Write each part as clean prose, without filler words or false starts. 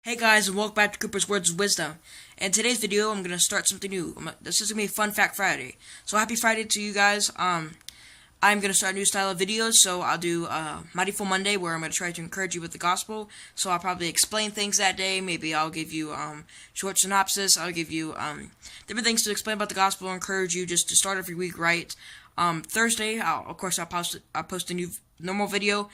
Hey guys, and welcome back to Cooper's Words of Wisdom. In today's video, I'm gonna start something new. This is gonna be Fun Fact Friday. So happy Friday to you guys. I'm gonna start a new style of videos. So I'll do Mightiful Monday, where I'm gonna try to encourage you with the gospel. So I'll probably explain things that day. Maybe I'll give you short synopsis. I'll give you different things to explain about the gospel, encourage you just to start every week right. Thursday, I'll post a new normal video.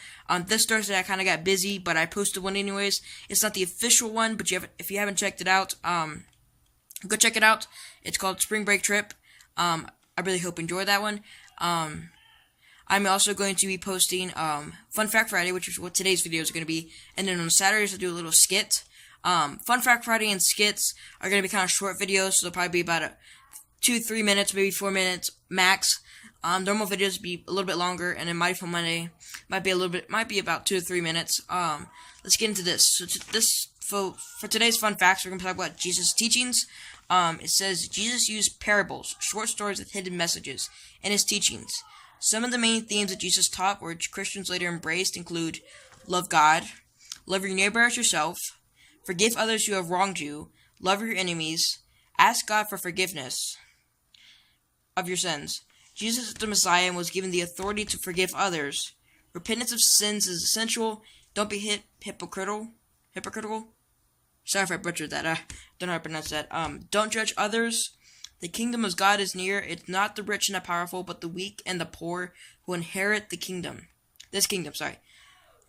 This Thursday I kind of got busy, but I posted one anyways. It's not the official one, but if you haven't checked it out, go check it out. It's called Spring Break Trip. I really hope you enjoy that one. I'm also going to be posting Fun Fact Friday, which is what today's video is going to be, and then on Saturdays I'll do a little skit. Fun Fact Friday and skits are going to be kind of short videos, so they'll probably be about 2-3 minutes, maybe 4 minutes max. Normal videos be a little bit longer, and then Mightiful Monday might be about 2 to 3 minutes. Let's get into this. So for today's fun facts, we're gonna talk about Jesus' teachings. It says Jesus used parables, short stories with hidden messages, in his teachings. Some of the main themes that Jesus taught, which Christians later embraced, include love God, love your neighbor as yourself, forgive others who have wronged you, love your enemies, ask God for forgiveness of your sins. Jesus is the Messiah and was given the authority to forgive others. Repentance of sins is essential. Don't be hypocritical. Sorry if I butchered that. I don't know how to pronounce that. Don't judge others. The kingdom of God is near. It's not the rich and the powerful, but the weak and the poor who inherit the kingdom. This kingdom, sorry.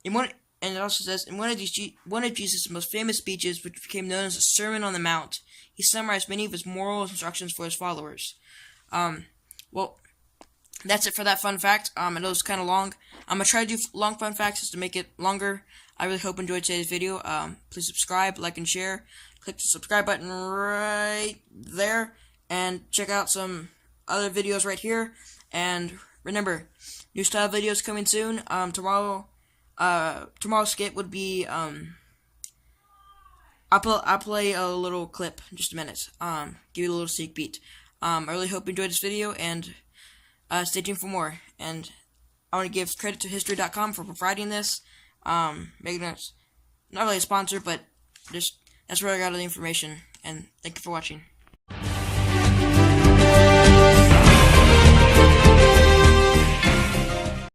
And it also says, in one of Jesus' most famous speeches, which became known as the Sermon on the Mount, he summarized many of his moral instructions for his followers. Well, that's it for that fun fact. I know it's kind of long. I'm going to try to do long fun facts just to make it longer. I really hope you enjoyed today's video. Please subscribe, like, and share. Click the subscribe button right there. And check out some other videos right here. And remember, new style videos coming soon. Tomorrow's skit would be, I'll play a little clip in just a minute. Give you a little sneak peek. I really hope you enjoyed this video, and stay tuned for more. And I want to give credit to History.com for providing this. Making us not really a sponsor, but just that's where I got all the information. And thank you for watching.